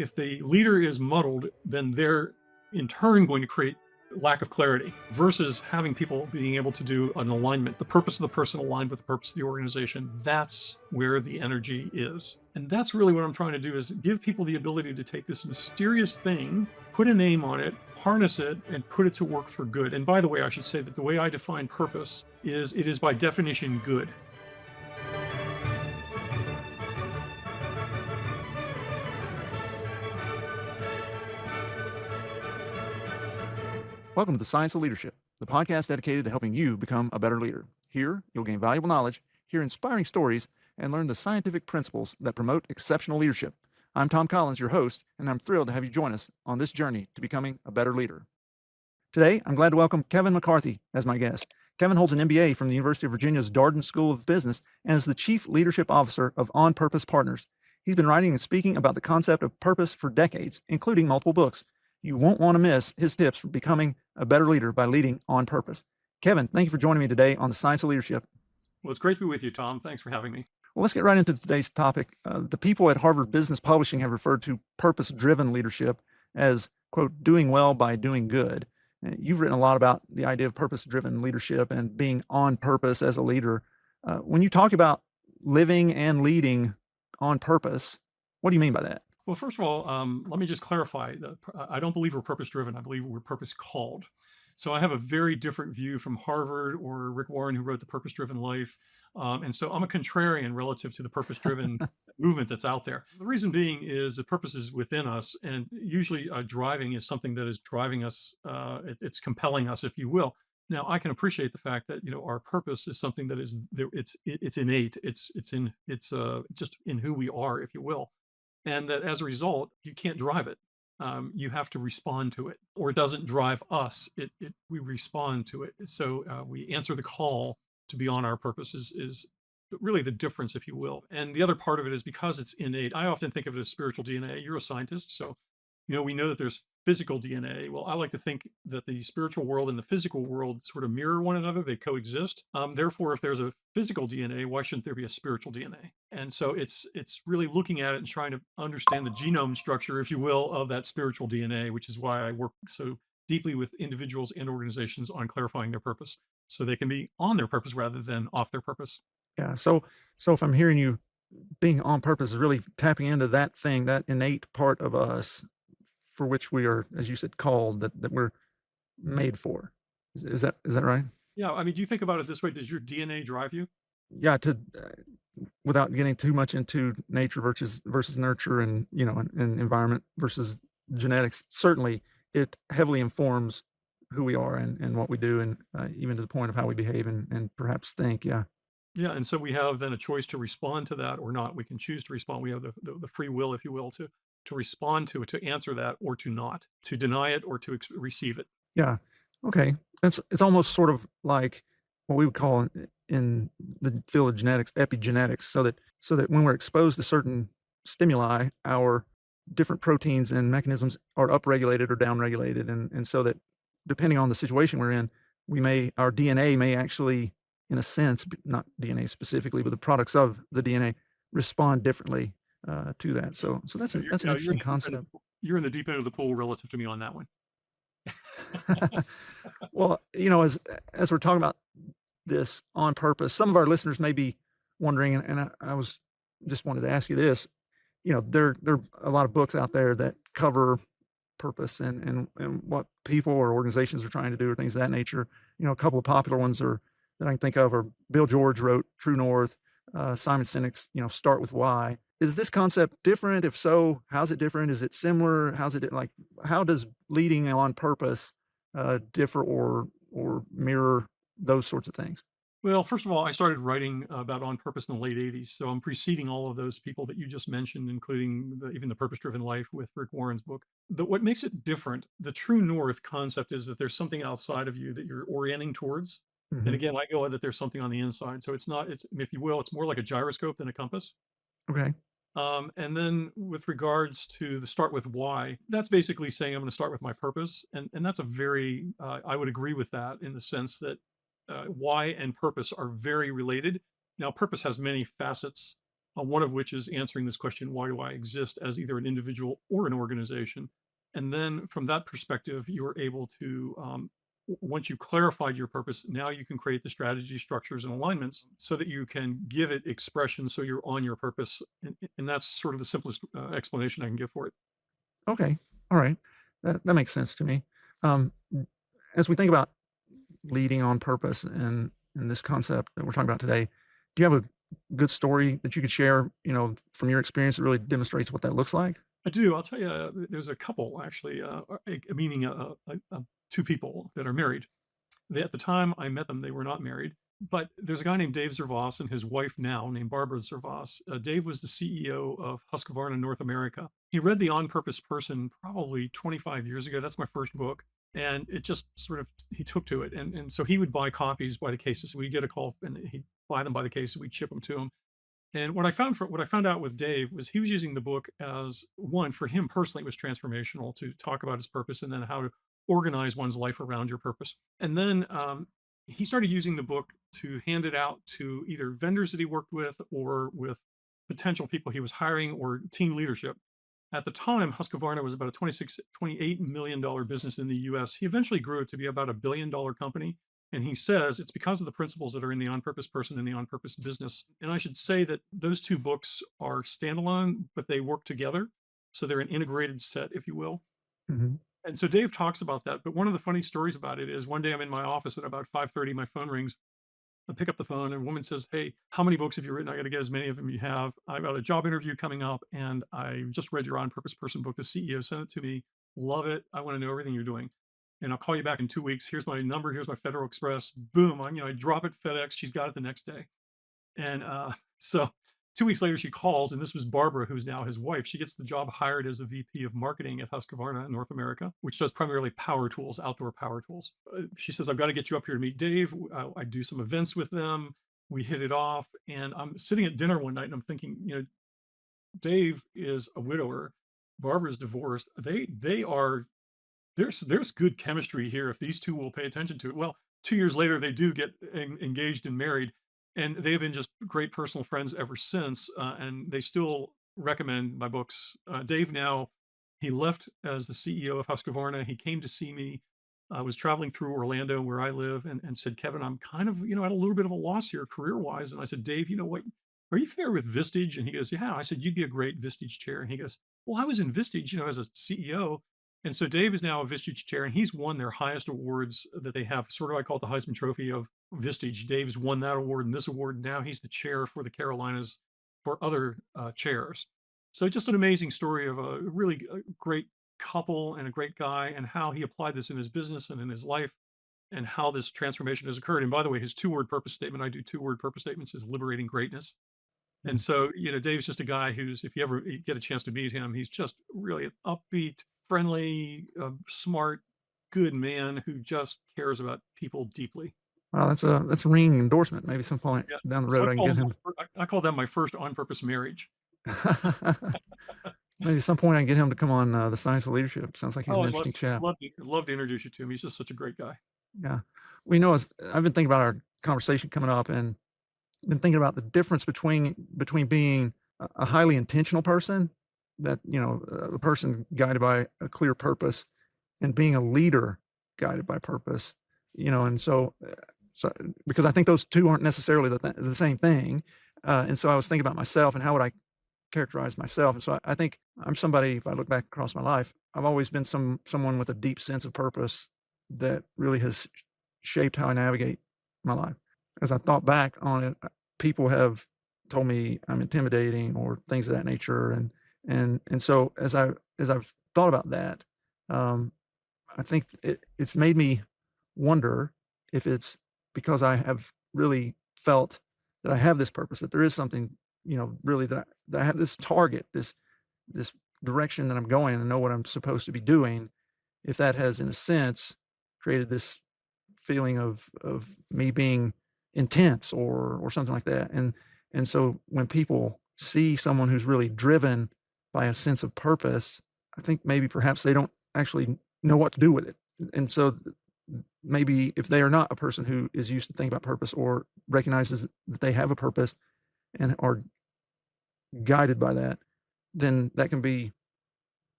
if the leader is muddled, then they're in turn going to create lack of clarity versus having people being able to do an alignment, the purpose of the person aligned with the purpose of the organization. That's where the energy is. And that's really what I'm trying to do, is give people the ability to take this mysterious thing, put a name on it, harness it, and put it to work for good. And by the way, I should say that the way I define purpose is it is by definition good. Welcome to the Science of Leadership, the podcast dedicated to helping you become a better leader. Here, you'll gain valuable knowledge, hear inspiring stories, and learn the scientific principles that promote exceptional leadership. I'm Tom Collins, your host, and I'm thrilled to have you join us on this journey to becoming a better leader. Today, I'm glad to welcome Kevin McCarthy as my guest. Kevin holds an MBA from the University of Virginia's Darden School of Business and is the Chief Leadership Officer of On Purpose Partners. He's been writing and speaking about the concept of purpose for decades, including multiple books. You won't want to miss his tips for becoming a better leader by leading on purpose. Kevin, thank you for joining me today on the Science of Leadership. Well, it's great to be with you, Tom. Thanks for having me. Well, let's get right into today's topic. The people at Harvard Business Publishing have referred to purpose-driven leadership as, quote, doing well by doing good. You've written a lot about the idea of purpose-driven leadership and being on purpose as a leader. When you talk about living and leading on purpose, what do you mean by that? Well, first of all, let me just clarify that I don't believe we're purpose-driven. I believe we're purpose-called. So I have a very different view from Harvard or Rick Warren, who wrote The Purpose-Driven Life. And so I'm a contrarian relative to the purpose-driven movement that's out there. The reason being is the purpose is within us, and usually driving is something that is driving us. It's compelling us, if you will. Now, I can appreciate the fact that our purpose is something that is there. It's innate. It's just in who we are, if you will. And that as a result, you can't drive it. You have to respond to it, or it doesn't drive us. We respond to it. So we answer the call to be on our purpose is really the difference, if you will. And the other part of it is because it's innate. I often think of it as spiritual DNA. You're a scientist, so we know that there's physical DNA. Well, I like to think that the spiritual world and the physical world sort of mirror one another. They coexist. Therefore, if there's a physical DNA, why shouldn't there be a spiritual DNA? And so it's really looking at it and trying to understand the genome structure, if you will, of that spiritual DNA, which is why I work so deeply with individuals and organizations on clarifying their purpose so they can be on their purpose rather than off their purpose. Yeah. So if I'm hearing you, being on purpose is really tapping into that thing, that innate part of us for which we are, as you said, called, that we're made for. Is that right? Yeah. I mean, do you think about it this way? Does your DNA drive you? Yeah. Without getting too much into nature versus nurture and and environment versus genetics, certainly it heavily informs who we are and what we do, and even to the point of how we behave and perhaps think. Yeah. Yeah, and so we have then a choice to respond to that or not. We can choose to respond. We have the free will, if you will, to respond to it, to answer that or to not, to deny it or to receive it. Yeah. Okay. It's almost sort of like what we would call in the field of genetics, epigenetics, so that when we're exposed to certain stimuli, our different proteins and mechanisms are upregulated or downregulated, and so that depending on the situation we're in, our DNA may actually, in a sense, not DNA specifically, but the products of the DNA respond differently to that. So that's an interesting concept. You're in the deep end of the pool relative to me on that one. Well, as we're talking about this on purpose, some of our listeners may be wondering, and I just wanted to ask you this. There are a lot of books out there that cover purpose and what people or organizations are trying to do or things of that nature. A couple of popular ones that I can think of are Bill George wrote True North, Simon Sinek's, Start With Why. Is this concept different? If so, how's it different? Is it similar? How does leading on purpose differ or mirror those sorts of things? Well, first of all, I started writing about on purpose in the late 80s. So I'm preceding all of those people that you just mentioned, including even the Purpose-Driven Life with Rick Warren's book. What makes it different, the true north concept is that there's something outside of you that you're orienting towards. Mm-hmm. And again, I go that there's something on the inside. So it's, if you will, it's more like a gyroscope than a compass. Okay. And then with regards to the start with why, that's basically saying I'm going to start with my purpose. And that's a very, I would agree with that in the sense that why and purpose are very related. Now, purpose has many facets one of which is answering this question, why do I exist, as either an individual or an organization? And then from that perspective, you're able to, once you've clarified your purpose, now you can create the strategy, structures, and alignments so that you can give it expression so you're on your purpose. And that's sort of the simplest explanation I can give for it. Okay. All right. That makes sense to me. Um, as we think about leading on purpose and this concept that we're talking about today, do you have a good story that you could share, from your experience that really demonstrates what that looks like? I do. I'll tell you, there's a couple actually, meaning two people that are married. At the time I met them, they were not married. But there's a guy named Dave Zervos and his wife now, named Barbara Zervos. Dave was the CEO of Husqvarna North America. He read The On Purpose Person probably 25 years ago. That's my first book. And it just sort of, he took to it. And so he would buy copies by the cases. We'd get a call and he'd buy them by the case and we'd ship them to him. And what I found out with Dave was he was using the book as one for him personally. It was transformational to talk about his purpose and then how to organize one's life around your purpose. And then he started using the book to hand it out to either vendors that he worked with or with potential people he was hiring or team leadership. At the time, Husqvarna was about a $28 million business in the US. He eventually grew it to be about $1 billion company. And he says it's because of the principles that are in the On Purpose Person and the On Purpose Business. And I should say that those two books are standalone, but they work together. So they're an integrated set, if you will. Hmm. And so Dave talks about that. But one of the funny stories about it is one day I'm in my office at about 5:30, my phone rings. I pick up the phone and a woman says, "Hey, how many books have you written? I got to get as many of them you have. I've got a job interview coming up and I just read your On Purpose Person book. The CEO sent it to me. Love it. I want to know everything you're doing. And I'll call you back in 2 weeks. Here's my number. Here's my Federal Express. Boom. I drop it FedEx. She's got it the next day. And so 2 weeks later, she calls, and this was Barbara, who's now his wife. She gets the job hired as the VP of marketing at Husqvarna in North America, which does primarily power tools, outdoor power tools. She says, I've got to get you up here to meet Dave. I do some events with them. We hit it off. And I'm sitting at dinner one night and I'm thinking, Dave is a widower. Barbara's divorced. They are, there's good chemistry here if these two will pay attention to it. Well, 2 years later, they do get engaged and married, and they've been just great personal friends ever since. And they still recommend my books. Dave now, he left as the CEO of Husqvarna. He came to see me. I was traveling through Orlando, where I live, and said, Kevin, I'm kind of, at a little bit of a loss here career wise. And I said, Dave, you know what? Are you familiar with Vistage? And he goes, yeah. I said, you'd be a great Vistage chair. And he goes, well, I was in Vistage, as a CEO. And so Dave is now a Vistage chair, and he's won their highest awards that they have. Sort of, I call it the Heisman Trophy of Vistage. Dave's won that award and this award. Now he's the chair for the Carolinas for other chairs. So just an amazing story of a really great couple and a great guy, and how he applied this in his business and in his life, and how this transformation has occurred. And by the way, his 2-word purpose statement, I do 2-word purpose statements, is liberating greatness. And so, Dave's just a guy who's, if you ever get a chance to meet him, he's just really an upbeat, friendly, smart, good man who just cares about people deeply. Wow, that's a ringing endorsement. Maybe some point Yeah. down the So road I can get him. I call that my first on purpose marriage. Maybe some point I can get him to come on the Science of Leadership. Sounds like he's an interesting chap. Love to introduce you to him. He's just such a great guy. Yeah. We know as I've been thinking about our conversation coming up and been thinking about the difference between being a highly intentional person, that, a person guided by a clear purpose, and being a leader guided by purpose, and so because I think those two aren't necessarily the same thing. And so I was thinking about myself and how would I characterize myself. And so I think I'm somebody, if I look back across my life, I've always been someone with a deep sense of purpose that really has shaped how I navigate my life. As I thought back on it, people have told me I'm intimidating or things of that nature. And so as I've thought about that, I think it's made me wonder if it's because I have really felt that I have this purpose, that there is something, really that I have this target, this direction that I'm going and know what I'm supposed to be doing. If that has, in a sense, created this feeling of me being intense or something like that. And so when people see someone who's really driven by a sense of purpose, I think maybe perhaps they don't actually know what to do with it. And so maybe if they are not a person who is used to thinking about purpose or recognizes that they have a purpose and are guided by that, then that can be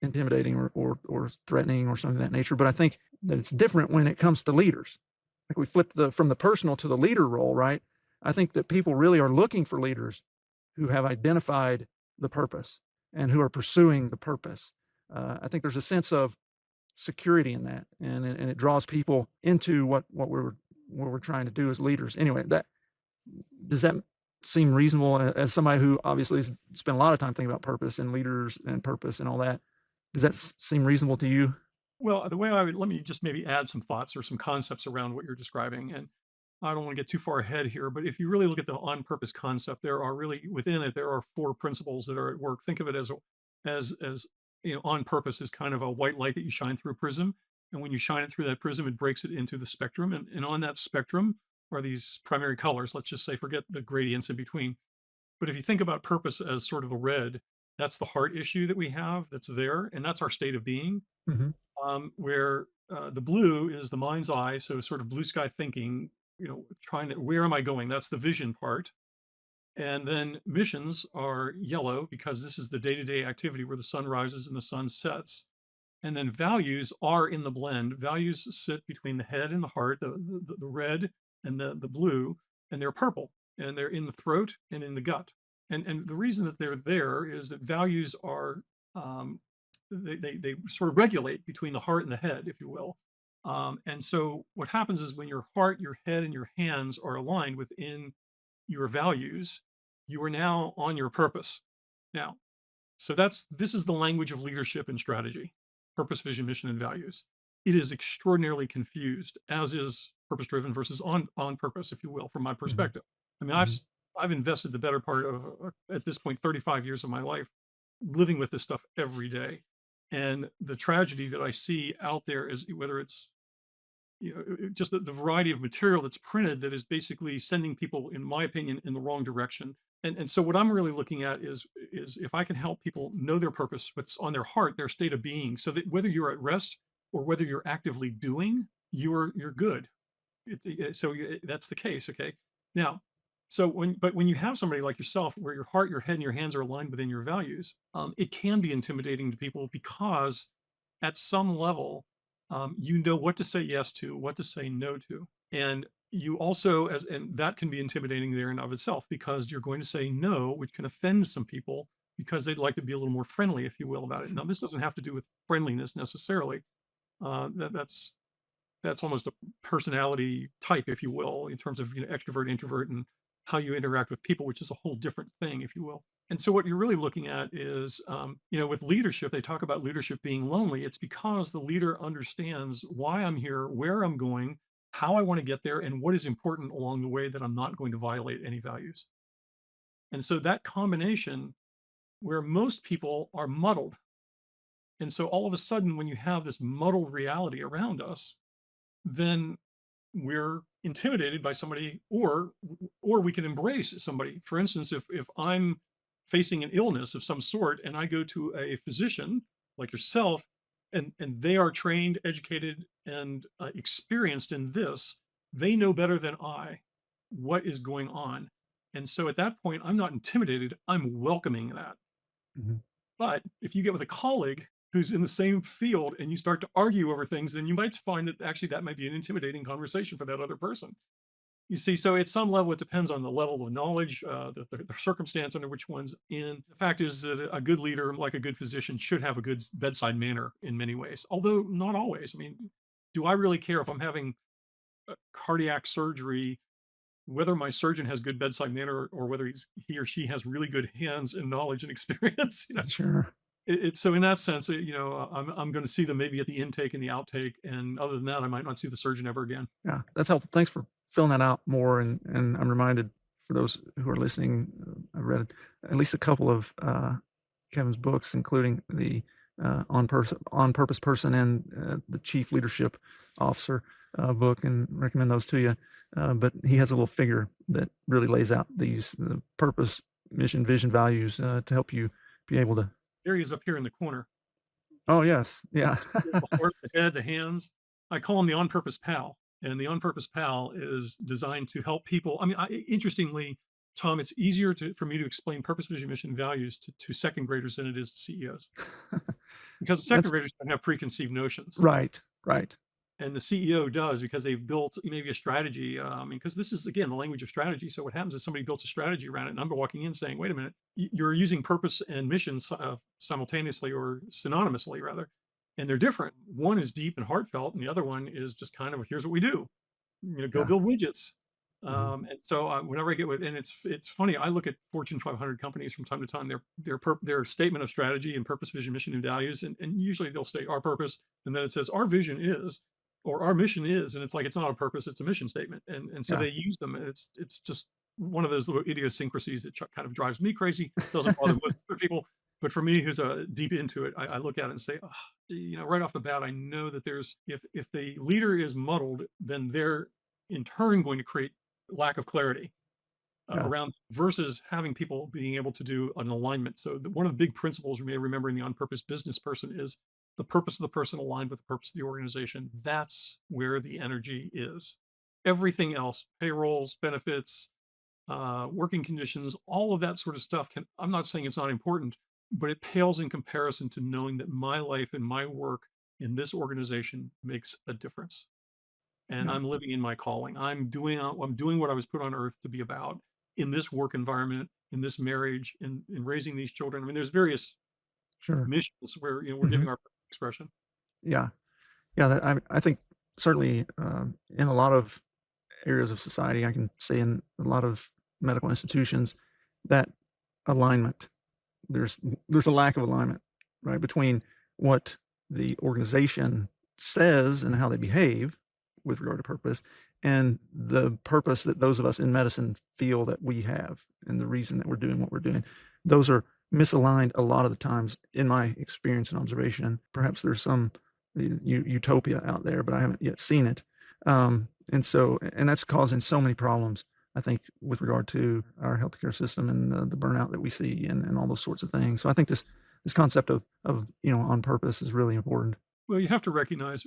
intimidating or threatening or something of that nature. But I think that it's different when it comes to leaders. Like we flip from the personal to the leader role, right? I think that people really are looking for leaders who have identified the purpose and who are pursuing the purpose. I think there's a sense of security in that, and it draws people into what we're trying to do as leaders. Anyway, that does that seem reasonable as somebody who obviously has spent a lot of time thinking about purpose and leaders and purpose and all that? Does that seem reasonable to you? Well, the way I would let me just maybe add some thoughts or some concepts around what you're describing. And I don't want to get too far ahead here, but if you really look at the on purpose concept, there are really within it, there are four principles that are at work. Think of it as on purpose is kind of a white light that you shine through a prism. And when you shine it through that prism, it breaks it into the spectrum. And on that spectrum are these primary colors. Let's just say, forget the gradients in between. But if you think about purpose as sort of the red, that's the heart issue that we have that's there. And that's our state of being, Mm-hmm. where the blue is the mind's eye, so sort of blue sky thinking, trying to, where am I going? That's the vision part. And then missions are yellow because this is the day to day activity where the sun rises and the sun sets. And then values are in the blend. Values sit between the head and the heart, the red and the blue, and they're purple, and they're in the throat and in the gut. And the reason that they're there is that values are um, they sort of regulate between the heart and the head, if you will. And so what happens is when your heart, your head, and your hands are aligned within your values, you are now on your purpose. Now, so this is the language of leadership and strategy: purpose, vision, mission, and values. It is extraordinarily confused, as is purpose driven versus on purpose, if you will, from my Mm-hmm. perspective. I mean, Mm-hmm. I've invested the better part of at this point 35 years of my life living with this stuff every day. And the tragedy that I see out there is whether it's just the variety of material that's printed that is basically sending people, in my opinion, in the wrong direction. And so what I'm really looking at is if I can help people know their purpose, what's on their heart, their state of being, so that whether you're at rest or whether you're actively doing, you're good. That's the case. Okay. Now, when you have somebody like yourself, where your heart, your head, and your hands are aligned within your values, it can be intimidating to people because, at some level, you know what to say yes to, what to say no to, and you also and that can be intimidating there in of itself because you're going to say no, which can offend some people because they'd like to be a little more friendly, if you will, about it. Now, this doesn't have to do with friendliness necessarily. That's almost a personality type, if you will, in terms of extrovert, introvert, and how you interact with people, which is a whole different thing, if you will. And so, what you're really looking at is, with leadership, they talk about leadership being lonely. It's because the leader understands why I'm here, where I'm going, how I want to get there, and what is important along the way that I'm not going to violate any values. And so, that combination, where most people are muddled. And so, all of a sudden, when you have this muddled reality around us, then we're intimidated by somebody, or we can embrace somebody. For instance, if I'm facing an illness of some sort and I go to a physician like yourself, and they are trained, educated, and experienced in this, they know better than I what is going on. And so at that point, I'm not intimidated, I'm welcoming that. Mm-hmm. But if you get with a colleague who's in the same field and you start to argue over things, then you might find that actually that might be an intimidating conversation for that other person. You see, so at some level, it depends on the level of knowledge, the circumstance under which one's in. The fact is that a good leader, like a good physician, should have a good bedside manner in many ways, although not always. I mean, do I really care if I'm having cardiac surgery, whether my surgeon has good bedside manner or whether he or she has really good hands and knowledge and experience? Sure. So in that sense, I'm going to see them maybe at the intake and the outtake, and other than that, I might not see the surgeon ever again. Yeah, that's helpful. Thanks for filling that out more. And I'm reminded, for those who are listening, I've read at least a couple of Kevin's books, including the on purpose person and the chief leadership officer book, and recommend those to you. But he has a little figure that really lays out these purpose, mission, vision, values to help you be able to. There he is up here in the corner. Oh yes, yeah. The heart, the head, the hands. I call him the on-purpose pal, and the on-purpose pal is designed to help people. I mean, interestingly, Tom, it's easier for me to explain purpose, vision, mission, and values to second graders than it is to CEOs, because the second That's graders don't have preconceived notions. right. Right. Right. And the CEO does, because they've built maybe a strategy. Because this is, again, the language of strategy. So what happens is somebody built a strategy around it, and I'm walking in saying, "Wait a minute, you're using purpose and mission simultaneously, or synonymously rather, and they're different. One is deep and heartfelt, and the other one is just kind of, here's what we do. Go Yeah. build widgets." Mhm. And so whenever I get with, and it's funny, I look at Fortune 500 companies from time to time. Their statement of strategy and purpose, vision, mission, and values, and usually they'll state our purpose, and then it says our vision is, or our mission is, and it's like, it's not a purpose, it's a mission statement, and so Yeah. they use them. And it's just one of those little idiosyncrasies that kind of drives me crazy. Doesn't bother most other people, but for me, who's deep into it, I look at it and say, oh, right off the bat, I know that there's, if the leader is muddled, then they're in turn going to create lack of clarity Yeah. around, versus having people being able to do an alignment. So one of the big principles we may remember in the on purpose business person is the purpose of the person aligned with the purpose of the organization. That's where the energy is. Everything else, payrolls, benefits, working conditions, all of that sort of stuff I'm not saying it's not important, but it pales in comparison to knowing that my life and my work in this organization makes a difference, and Yeah. I'm living in my calling. I'm doing what I was put on earth to be about, in this work environment, in this marriage, in raising these children. I mean, there's various Sure. missions where we're Mhm. giving our expression. Yeah. Yeah. I think certainly in a lot of areas of society, I can say in a lot of medical institutions, that alignment, there's there's a lack of alignment, right, between what the organization says and how they behave with regard to purpose, and the purpose that those of us in medicine feel that we have, and the reason that we're doing what we're doing. Those are misaligned a lot of the times in my experience and observation. Perhaps there's some utopia out there, but I haven't yet seen it. And that's causing so many problems, I think, with regard to our healthcare system and the burnout that we see and all those sorts of things. So I think this concept of on purpose is really important. Well, you have to recognize,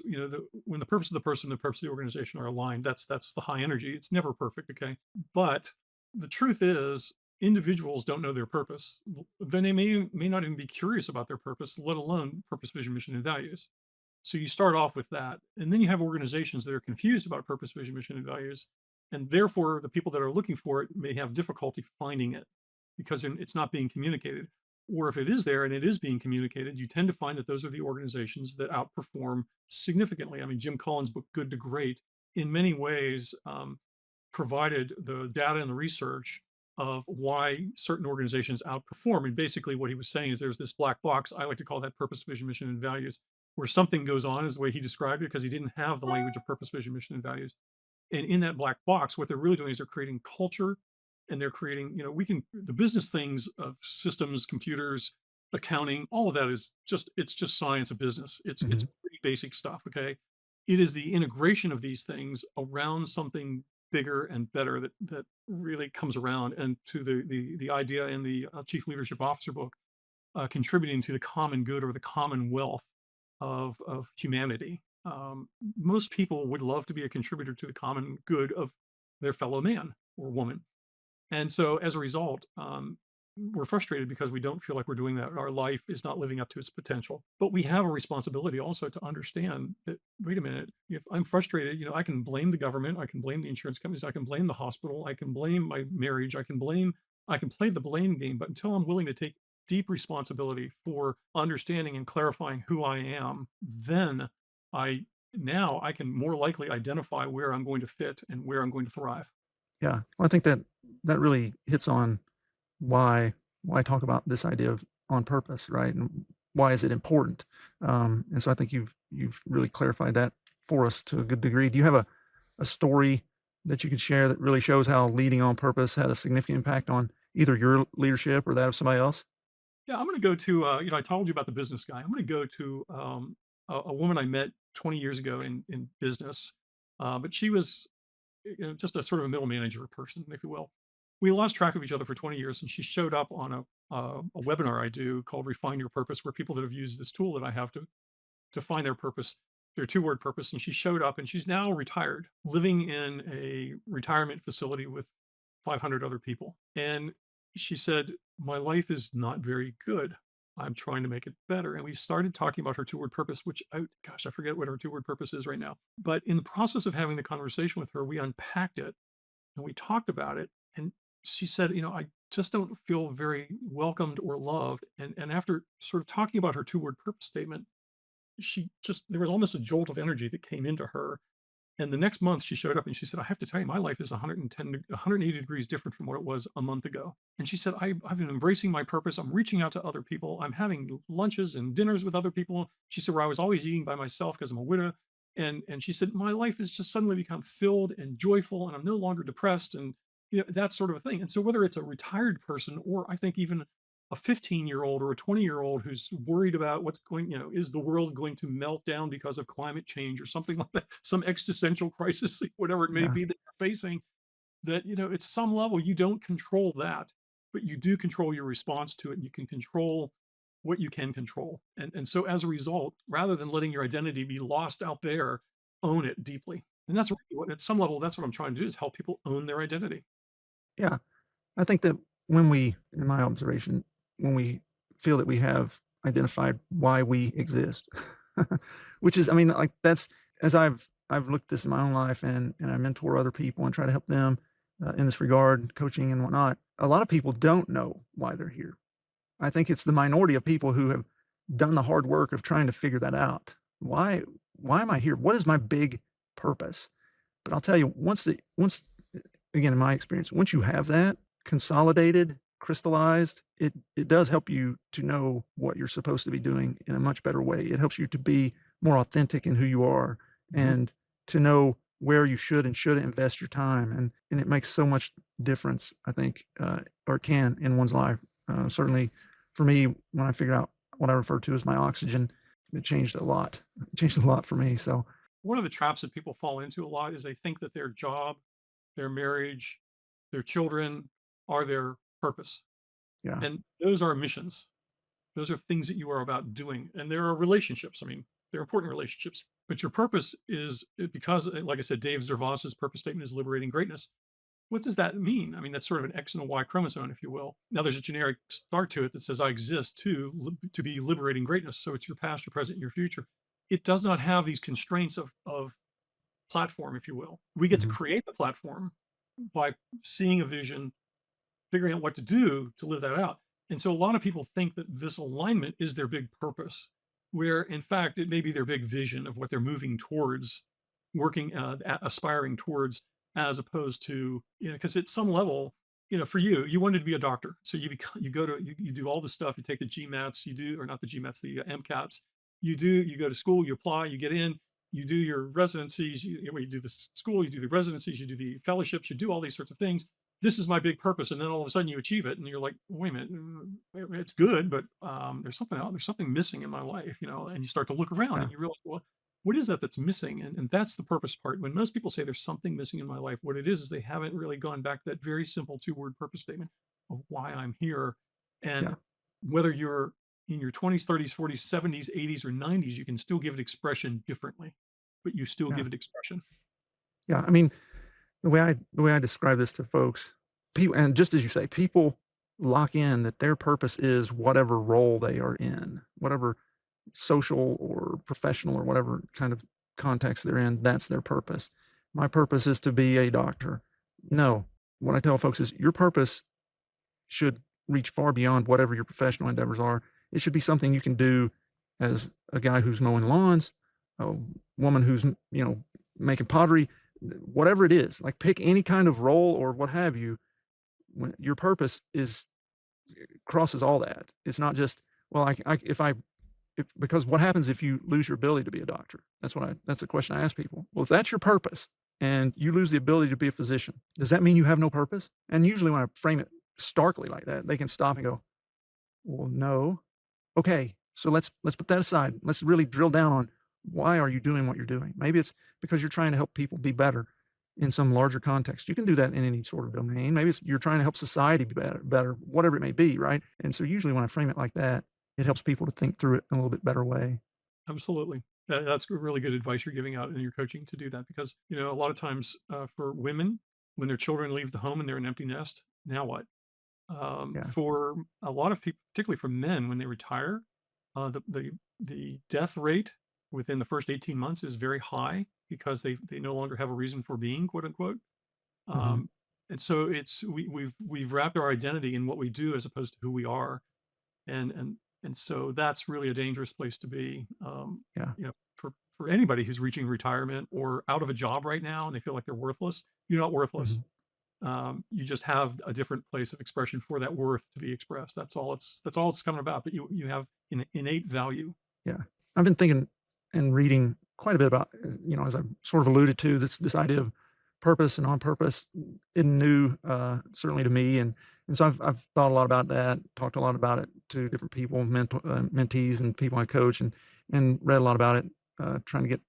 when the purpose of the person and the purpose of the organization are aligned, that's the high energy. It's never perfect, okay? But the truth is, individuals don't know their purpose. Then they may not even be curious about their purpose, let alone purpose, vision, mission, and values. So you start off with that, and then you have organizations that are confused about purpose, vision, mission, and values, and therefore the people that are looking for it may have difficulty finding it, because it's not being communicated. Or if it is there and it is being communicated, you tend to find that those are the organizations that outperform significantly. I mean, Jim Collins' book Good to Great, in many ways, provided the data and the research of why certain organizations outperform. And basically, what he was saying is there's this black box. I like to call that purpose, vision, mission, and values, where something goes on, is the way he described it, because he didn't have the language of purpose, vision, mission, and values. And in that black box, what they're really doing is they're creating culture, and they're creating, the business things of systems, computers, accounting, all of that is it's just science of business. It's Mhm. pretty basic stuff. Okay. It is the integration of these things around something bigger and better that really comes around, and to the idea in the Chief Leadership Officer book, contributing to the common good, or the commonwealth of humanity. Most people would love to be a contributor to the common good of their fellow man or woman, and so as a result, we're frustrated because we don't feel like we're doing that. Our life is not living up to its potential. But we have a responsibility also to understand that, wait a minute, if I'm frustrated, I can blame the government, I can blame the insurance companies, I can blame the hospital, I can blame my marriage, I can play the blame game. But until I'm willing to take deep responsibility for understanding and clarifying who I am, then I I can more likely identify where I'm going to fit and where I'm going to thrive. Yeah. Well, I think that really hits on why why talk about this idea of on purpose, right? And why is it important? And so I think you've really clarified that for us to a good degree. Do you have a story that you could share that really shows how leading on purpose had a significant impact on either your leadership or that of somebody else? Yeah, I'm going to go to, I told you about the business guy. I'm going to go to a woman I met 20 years ago in business, but she was, just a sort of a middle manager person, if you will. We lost track of each other for 20 years, and she showed up on a webinar I do called Refine Your Purpose, where people that have used this tool that I have to find their purpose, their two-word purpose. And she showed up, and she's now retired, living in a retirement facility with 500 other people. And she said, my life is not very good. I'm trying to make it better. And we started talking about her two-word purpose, which, gosh, I forget what her two-word purpose is right now. But in the process of having the conversation with her, we unpacked it and we talked about it. And she said, I just don't feel very welcomed or loved. And after sort of talking about her two-word purpose statement, there was almost a jolt of energy that came into her. And the next month she showed up and she said, I have to tell you, my life is 180 degrees different from what it was a month ago. And she said, I've been embracing my purpose. I'm reaching out to other people. I'm having lunches and dinners with other people. She said, where I was always eating by myself because I'm a widow. And she said, my life has just suddenly become filled and joyful, and I'm no longer depressed, and that sort of a thing. And so whether it's a retired person, or I think even a 15-year-old or a 20-year-old who's worried about what's going, is the world going to melt down because of climate change or something like that, some existential crisis, whatever it may Yeah. be that you're facing, that, at some level you don't control that, but you do control your response to it, and you can control what you can control. And so as a result, rather than letting your identity be lost out there, own it deeply. And that's really what, at some level, that's what I'm trying to do, is help people own their identity. Yeah. I think that when we, in my observation, when we feel that we have identified why we exist, which is, I mean, like that's as I've looked at this in my own life, and I mentor other people and try to help them in this regard, coaching and whatnot. A lot of people don't know why they're here. I think it's the minority of people who have done the hard work of trying to figure that out. Why am I here? What is my big purpose? But I'll tell you, once again, in my experience, once you have that consolidated, crystallized, it does help you to know what you're supposed to be doing in a much better way. It helps you to be more authentic in who you are, Mhm. and to know where you should and shouldn't invest your time, and it makes so much difference, I think, or it can, in one's life. Certainly, for me, when I figured out what I refer to as my oxygen, it changed a lot. It changed a lot for me. So One of the traps that people fall into a lot is they think that their job, their marriage, their children are their purpose. yeah, And those are missions. Those are things that you are about doing. And there are relationships. I mean, they're important relationships. But your purpose is, because, like I said, Dave Zervas's purpose statement is liberating greatness. What does that mean? I mean, that's sort of an X and a Y chromosome, if you will. Now, there's a generic start to it that says, I exist to be liberating greatness. So it's your past, your present, and your future. It does not have these constraints of platform, if you will. We get to mhm, create the platform by seeing a vision, figuring out what to do to live that out. And so a lot of people think that this alignment is their big purpose, where in fact it may be their big vision of what they're moving towards, working, aspiring towards, as opposed to, because at some level, for you, you wanted to be a doctor, so you go to you do all the stuff, you take the GMATs, you do, or not the GMATs, the MCATs, you go to school, you apply, you get in, you do your residencies, you do the school, you do the residencies, you do the fellowships, you do all these sorts of things. This is my big purpose, and then all of a sudden you achieve it and you're like, wait a minute, it's good, but there's something else, there's something missing in my life, and you start to look around yeah, and you realize, well, what is that that's missing? And that's the purpose part. When most people say there's something missing in my life, what it is they haven't really gone back to that very simple two-word purpose statement of why I'm here. yeah, And whether you're in your 20s, 30s, 40s, 70s, 80s, or 90s, you can still give it expression differently, but you still yeah, give it expression. yeah. I mean, the way I describe this to folks, people, and just as you say, people lock in that their purpose is whatever role they are in, whatever social or professional or whatever kind of context they're in, that's their purpose. My purpose is to be a doctor. No, what I tell folks is your purpose should reach far beyond whatever your professional endeavors are. It should be something you can do as a guy who's mowing lawns, a woman who's, making pottery, whatever it is. Like pick any kind of role or what have you. When your purpose is crosses all that. It's not just, well, if because what happens if you lose your ability to be a doctor? That's the question I ask people. Well, if that's your purpose and you lose the ability to be a physician, does that mean you have no purpose? And usually when I frame it starkly like that, they can stop and go, well, no. Okay, so let's put that aside. Let's really drill down on why are you doing what you're doing? Maybe it's because you're trying to help people be better in some larger context. You can do that in any sort of domain. Maybe it's you're trying to help society be better, whatever it may be, right? And so usually when I frame it like that, it helps people to think through it in a little bit better way. Absolutely. That's really good advice you're giving out in your coaching to do that, because, a lot of times, for women, when their children leave the home and they're an empty nest, now what? Yeah. For a lot of people, particularly for men, when they retire, the death rate within the first 18 months is very high because they no longer have a reason for being, quote unquote. Hmm. Um, and so we've wrapped our identity in what we do as opposed to who we are, and and and so that's really a dangerous place to be. Yeah. For anybody who's reaching retirement or out of a job right now and they feel like they're worthless, you're not worthless. Hmm. You just have a different place of expression for that worth to be expressed. That's all it's coming about. But you have an innate value. Yeah. I've been thinking and reading quite a bit about, as I've sort of alluded to, this idea of purpose and on purpose isn't new, certainly to me, and so I've thought a lot about that, talked a lot about it to different people, mentees, and people I coach, and read a lot about it, trying to get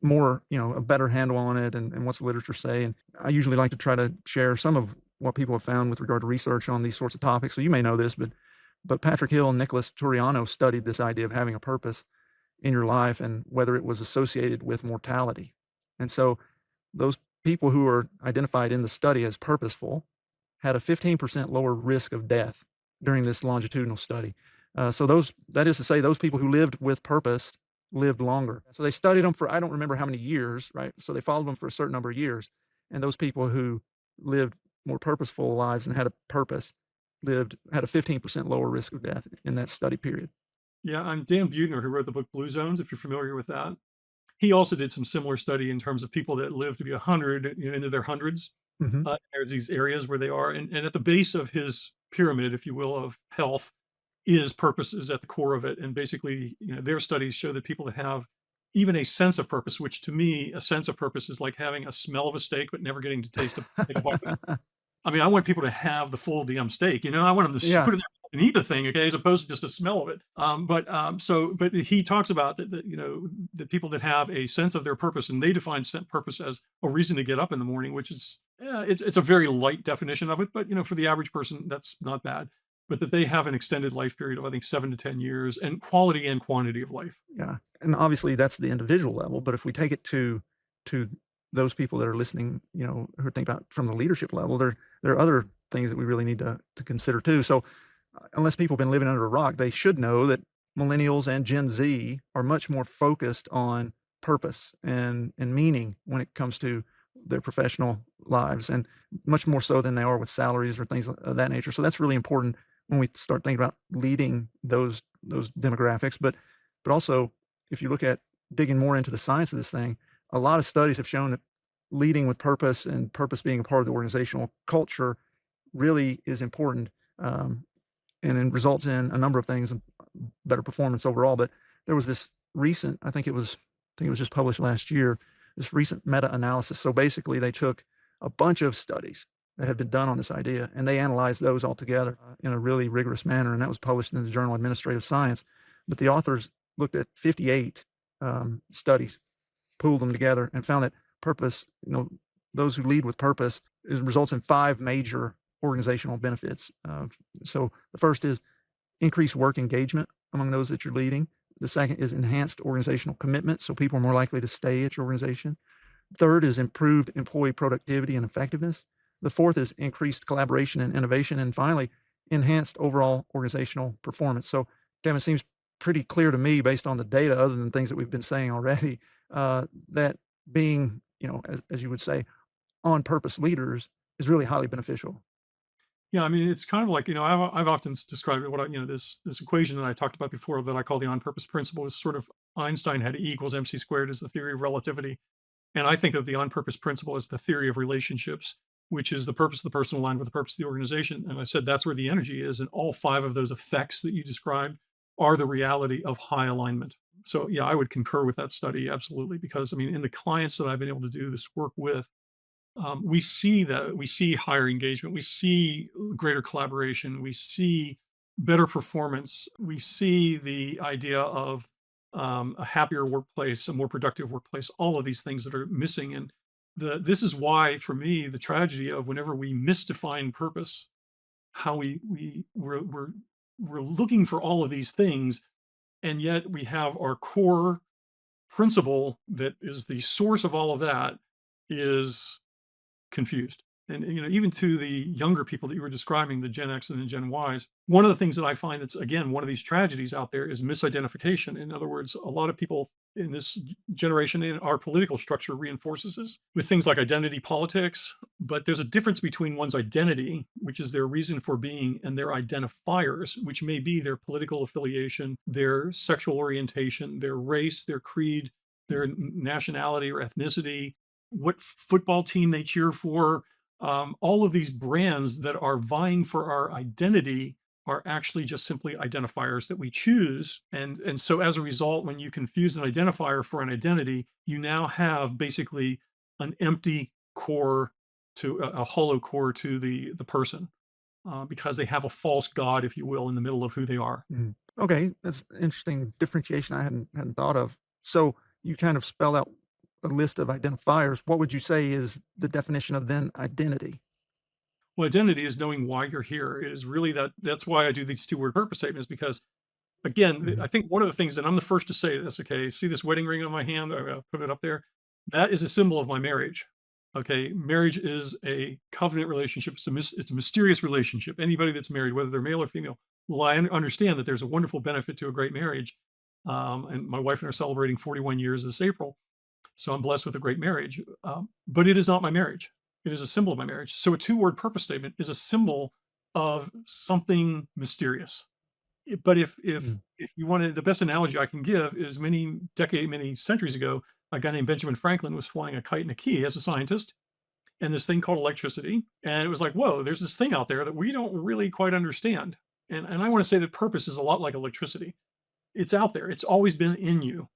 more, a better handle on it, and what's the literature say. And I usually like to try to share some of what people have found with regard to research on these sorts of topics. So you may know this, but Patrick Hill and Nicholas Turiano studied this idea of having a purpose in your life and whether it was associated with mortality. And so those people who are identified in the study as purposeful had a 15% lower risk of death during this longitudinal study. So that is to say, those people who lived with purpose lived longer. So they studied them for, I don't remember how many years, right? So they followed them for a certain number of years. And those people who lived more purposeful lives and had a purpose had a 15% lower risk of death in that study period. Yeah, I'm Dan Buettner, who wrote the book Blue Zones. If you're familiar with that, he also did some similar study in terms of people that live to be 100, into their hundreds. Hmm. There's these areas where they are, and at the base of his pyramid, if you will, of health, is purpose is at the core of it. And basically, their studies show that people that have even a sense of purpose, which to me, a sense of purpose is like having a smell of a steak but never getting to take a bite of it. I mean, I want people to have the full damn steak. I want them to Yeah. put it there and eat the thing, okay, as opposed to just a smell of it. But he talks about that, the people that have a sense of their purpose, and they define purpose as a reason to get up in the morning, which is, it's a very light definition of it. But for the average person, that's not bad. But that they have an extended life period of, I think, 7 to 10 years, and quality and quantity of life. Yeah, and obviously that's the individual level, but if we take it to those people that are listening, who are thinking about from the leadership level, there are other things that we really need to consider too. So, unless people have been living under a rock, they should know that millennials and Gen Z are much more focused on purpose and meaning when it comes to their professional lives, and much more so than they are with salaries or things of that nature. So that's really important when we start thinking about leading those demographics. But also, if you look at digging more into the science of this thing, a lot of studies have shown that leading with purpose and purpose being a part of the organizational culture really is important, and it results in a number of things, better performance overall. But there was this recent, I think it was just published last year, this recent meta-analysis. So basically, they took a bunch of studies that had been done on this idea, and they analyzed those all together in a really rigorous manner, and that was published in the Journal of Administrative Science. But the authors looked at 58 studies, pooled them together, and found that purpose, those who lead with purpose, results in 5 major organizational benefits. So the first is increased work engagement among those that you're leading. The second is enhanced organizational commitment, so people are more likely to stay at your organization. Third is improved employee productivity and effectiveness. The fourth is increased collaboration and innovation. And finally, enhanced overall organizational performance. So, Kevin, it seems pretty clear to me, based on the data, other than things that we've been saying already, that being, as you would say, on purpose leaders is really highly beneficial. Yeah, I mean, it's kind of like, I've often described it, this equation that I talked about before that I call the on-purpose principle is sort of Einstein had E equals MC squared as the theory of relativity. And I think of the on-purpose principle as the theory of relationships, which is the purpose of the person aligned with the purpose of the organization. And I said that's where the energy is. And all 5 of those effects that you described are the reality of high alignment. So yeah, I would concur with that study, absolutely, because I mean, in the clients that I've been able to do this work with, we see higher engagement, we see greater collaboration, we see better performance, we see the idea of a happier workplace, a more productive workplace, all of these things that are missing. And this is why, for me, the tragedy of whenever we misdefine purpose, how we're looking for all of these things, and yet we have our core principle that is the source of all of that is confused. and even to the younger people that you were describing, the Gen X and the Gen Ys, one of the things that I find that's, again, one of these tragedies out there is misidentification. In other words, a lot of people in this generation, in our political structure, reinforces this with things like identity politics. But there's a difference between one's identity, which is their reason for being, and their identifiers, which may be their political affiliation, their sexual orientation, their race, their creed, their nationality or ethnicity, what football team they cheer for. All of these brands that are vying for our identity are actually just simply identifiers that we choose. And so as a result, when you confuse an identifier for an identity, you now have basically an empty core to a hollow core to the person, because they have a false god, if you will, in the middle of who they are. Mhm. Okay, that's interesting differentiation I hadn't thought of. So you kind of spelled out a list of identifiers. What would you say is the definition of then identity? Well, identity is knowing why you're here. It is really that's why I do these two-word purpose statements, because again, I Mhm. think one of the things, and I'm the first to say this, okay, see this wedding ring on my hand? I'll put it up there. That is a symbol of my marriage. Okay, marriage is a covenant relationship. It's a mysterious relationship. Anybody that's married, whether they're male or female, will understand that there's a wonderful benefit to a great marriage. And my wife and I are celebrating 41 years this April. So I'm blessed with a great marriage. But it is not my marriage. It is a symbol of my marriage. So a two-word purpose statement is a symbol of something mysterious. But Mm. if you wanted, the best analogy I can give is many centuries ago, a guy named Benjamin Franklin was flying a kite and a key as a scientist, and this thing called electricity. And it was like, whoa, there's this thing out there that we don't really quite understand. And I want to say that purpose is a lot like electricity. It's out there. It's always been in you.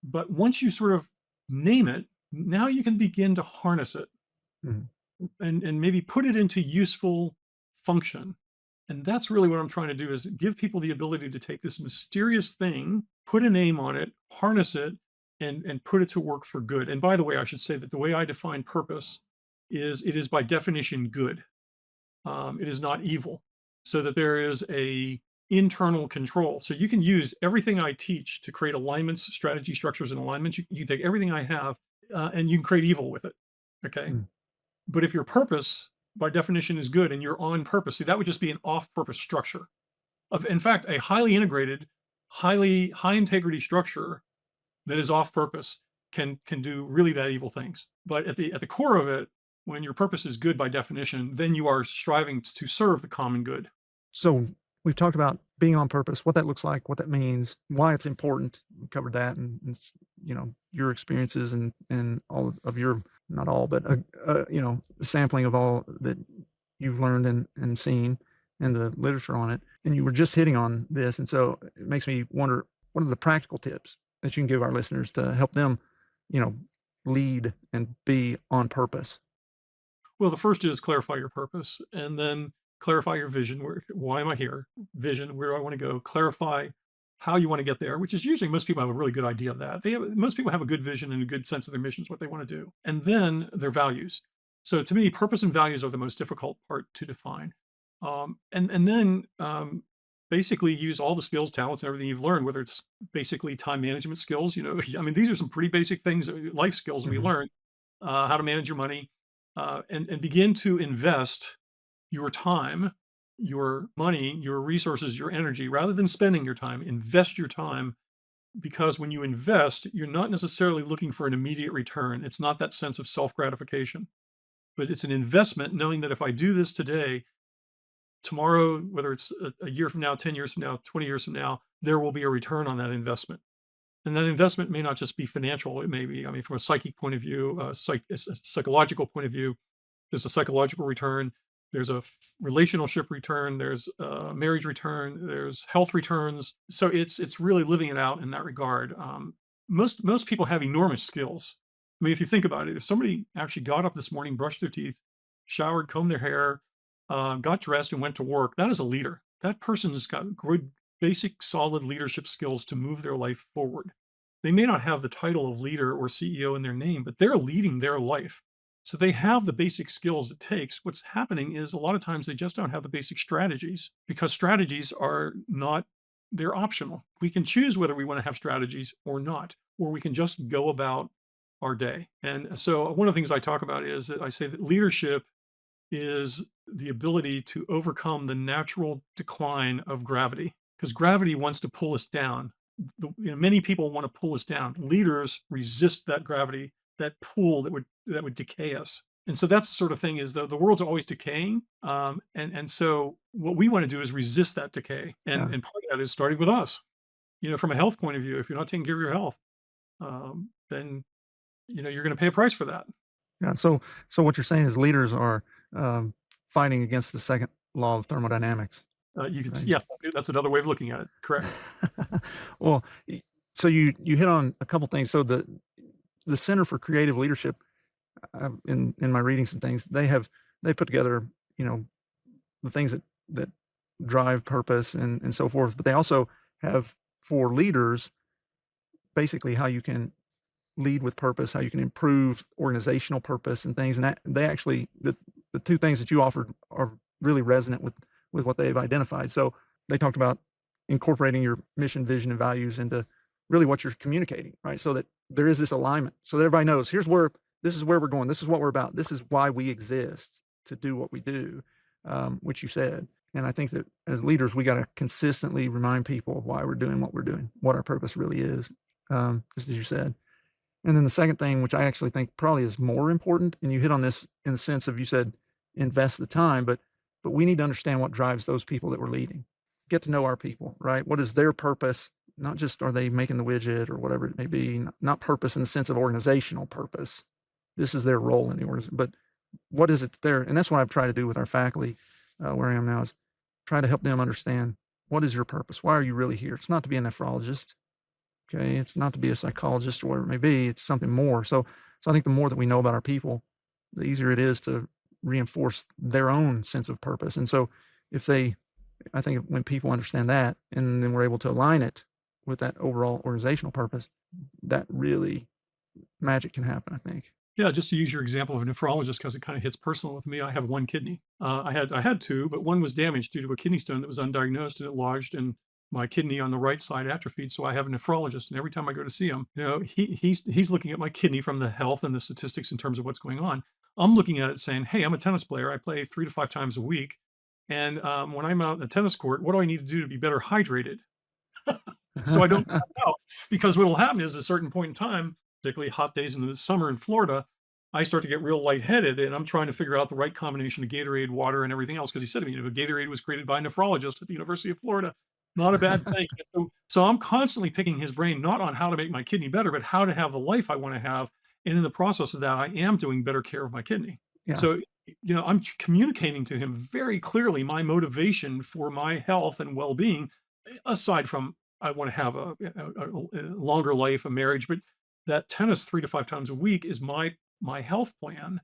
But once you sort of name it, now you can begin to harness it Mhm. and maybe put it into useful function. And that's really what I'm trying to do, is give people the ability to take this mysterious thing, put a name on it, harness it, and put it to work for good. And by the way, I should say that the way I define purpose is it is by definition good. It is not evil. So that there is a internal control. So you can use everything I teach to create alignments, strategy, structures, and alignments. You can take everything I have, and you can create evil with it. Okay. Mm. But if your purpose by definition is good and you're on purpose, see, that would just be an off purpose structure. In fact, a highly integrated, high integrity structure that is off purpose can do really bad evil things. But at the core of it, when your purpose is good by definition, then you are striving to serve the common good. So we've talked about being on purpose, what that looks like, what that means, why it's important. We covered that, and your experiences and all of your, not all, but sampling of all that you've learned and seen, and the literature on it. And you were just hitting on this, and so it makes me wonder, what are the practical tips that you can give our listeners to help them, you know, lead and be on purpose? Well, the first is clarify your purpose, and then clarify your vision. Why am I here? Vision. Where do I want to go? Clarify how you want to get there, which is usually most people have a really good idea of that. Most people have a good vision and a good sense of their missions, what they want to do, and then their values. So to me, purpose and values are the most difficult part to define, and then basically use all the skills, talents, and everything you've learned. Whether it's basically time management skills, I mean, these are some pretty basic things, life skills we Mhm. learn, how to manage your money, and begin to invest your time, your money, your resources, your energy, rather than spending your time. Invest your time, because when you invest, you're not necessarily looking for an immediate return. It's not that sense of self gratification, but it's an investment, knowing that if I do this today, tomorrow, whether it's a year from now, 10 years from now, 20 years from now, there will be a return on that investment. And that investment may not just be financial. It may be, I mean, from a psychic point of view, a psychological point of view, there's a psychological return. There's a relationship return. There's a marriage return. There's health returns. So it's really living it out in that regard. Most people have enormous skills. I mean, if you think about it, if somebody actually got up this morning, brushed their teeth, showered, combed their hair, got dressed, and went to work, that is a leader. That person has got good, basic, solid leadership skills to move their life forward. They may not have the title of leader or CEO in their name, but they're leading their life. So they have the basic skills it takes. What's happening is a lot of times they just don't have the basic strategies, because strategies are not, they're optional. We can choose whether we want to have strategies or not, or we can just go about our day. And so one of the things I talk about is that I say that leadership is the ability to overcome the natural decline of gravity, because gravity wants to pull us down. Many people want to pull us down. Leaders resist that gravity, that pull that would decay us. And so that's the sort of thing is the world's always decaying. And so what we want to do is resist that decay. Yeah. And part of that is starting with us. From a health point of view, if you're not taking care of your health, then you're going to pay a price for that. Yeah. So what you're saying is leaders are um, fighting against the second law of thermodynamics, right? Yeah, that's another way of looking at it. Correct. Well, so you hit on a couple things. So the Center for Creative Leadership, in my readings and things, they put together, you know, the things that drive purpose and so forth. But they also have for leaders basically how you can lead with purpose, how you can improve organizational purpose and things. And that they actually the two things that you offered are really resonant with what they've identified. So they talked about incorporating your mission, vision, and values into really what you're communicating, right? So that there is this alignment, so that everybody knows this is where we're going, this is what we're about, this is why we exist to do what we do, which you said. And I think that as leaders, we got to consistently remind people of why we're doing what we're doing, what our purpose really is, just as you said. And then the second thing, which I actually think probably is more important, and you hit on this in the sense of you said invest the time, but we need to understand what drives those people that we're leading. Get to know our people, right? What is their purpose? Not just are they making the widget or whatever it may be, not purpose in the sense of organizational purpose. This is their role in the organization, but what is it there? And that's what I've tried to do with our faculty, where I am now, is try to help them understand what is your purpose? Why are you really here? It's not to be a nephrologist. Okay. It's not to be a psychologist or whatever it may be. It's something more. So I think the more that we know about our people, the easier it is to reinforce their own sense of purpose. And so I think when people understand that, and then we're able to align it with that overall organizational purpose, that really magic can happen, I think. Yeah, just to use your example of a nephrologist, because it kind of hits personal with me. I have one kidney. I had two, but one was damaged due to a kidney stone that was undiagnosed, and it lodged, and my kidney on the right side atrophied. So I have a nephrologist, and every time I go to see him, he's looking at my kidney from the health and the statistics in terms of what's going on. I'm looking at it saying, "Hey, I'm a tennis player. I play 3 to 5 times a week, and when I'm out in a tennis court, what do I need to do to be better hydrated?" So I don't pass out, because what will happen is, at a certain point in time, particularly hot days in the summer in Florida, I start to get real lightheaded, and I'm trying to figure out the right combination of Gatorade, water, and everything else. Because he said to me, Gatorade was created by a nephrologist at the University of Florida. Not a bad thing. So I'm constantly picking his brain, not on how to make my kidney better, but how to have the life I want to have. And in the process of that, I am doing better care of my kidney. Yeah. So, I'm communicating to him very clearly my motivation for my health and well-being, aside from I want to have a longer life, a marriage, but that tennis 3 to 5 times a week is my health plan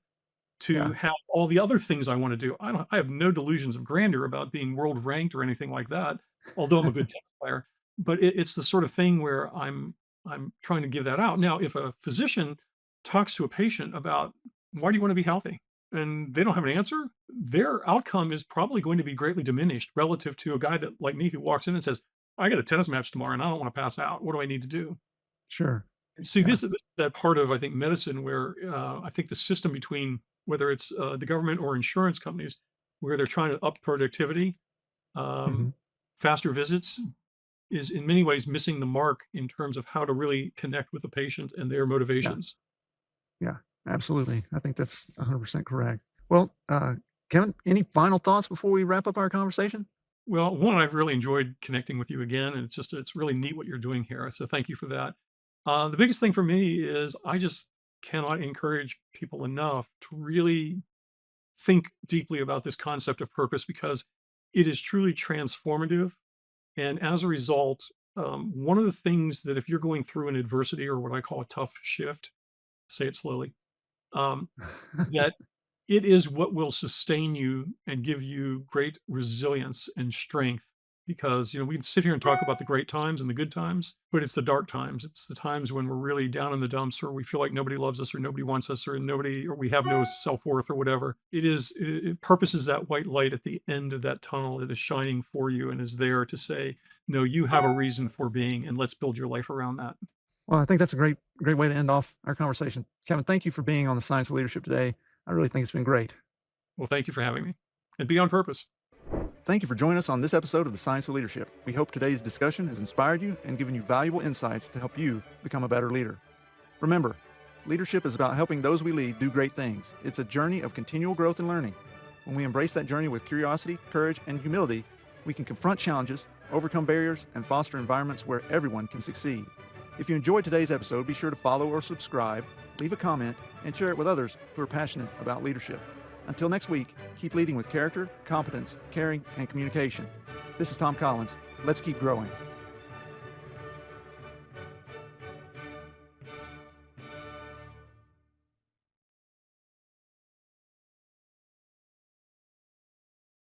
to Yeah. have all the other things I want to do. I have no delusions of grandeur about being world ranked or anything like that, although I'm a good tennis player. But it's the sort of thing where I'm trying to give that out. Now, if a physician talks to a patient about why do you want to be healthy, and they don't have an answer, their outcome is probably going to be greatly diminished relative to a guy that like me who walks in and says, "I got a tennis match tomorrow and I don't want to pass out. What do I need to do?" Sure. And see, Yeah. this is that part of, I think, medicine where I think the system between whether it's the government or insurance companies, where they're trying to up productivity, Hmm. um, faster visits, is in many ways missing the mark in terms of how to really connect with the patient and their Yeah. motivations. Yeah. Absolutely. I think that's 100% correct. Well, Kevin, any final thoughts before we wrap up our conversation? Well, one, I've really enjoyed connecting with you again, and it's really neat what you're doing here. So thank you for that. The biggest thing for me is I just cannot encourage people enough to really think deeply about this concept of purpose, because it is truly transformative. And as a result, one of the things that if you're going through an adversity or what I call a tough shift, say it slowly, um, that it is what will sustain you and give you great resilience and strength. Because, we can sit here and talk about the great times and the good times, but it's the dark times. It's the times when we're really down in the dumps, or we feel like nobody loves us, or nobody wants us, or we have no self-worth, or whatever. Purpose is that white light at the end of that tunnel that is shining for you and is there to say, no, you have a reason for being, and let's build your life around that. Well, I think that's a great way to end off our conversation. Kevin, thank you for being on the Science of Leadership today. I really think it's been great. Well, thank you for having me, and be on purpose. Thank you for joining us on this episode of The Science of Leadership. We hope today's discussion has inspired you and given you valuable insights to help you become a better leader. Remember, leadership is about helping those we lead do great things. It's a journey of continual growth and learning. When we embrace that journey with curiosity, courage, and humility, we can confront challenges, overcome barriers, and foster environments where everyone can succeed. If you enjoyed today's episode, be sure to follow or subscribe, leave a comment, and share it with others who are passionate about leadership. Until next week, keep leading with character, competence, caring, and communication. This is Tom Collins. Let's keep growing.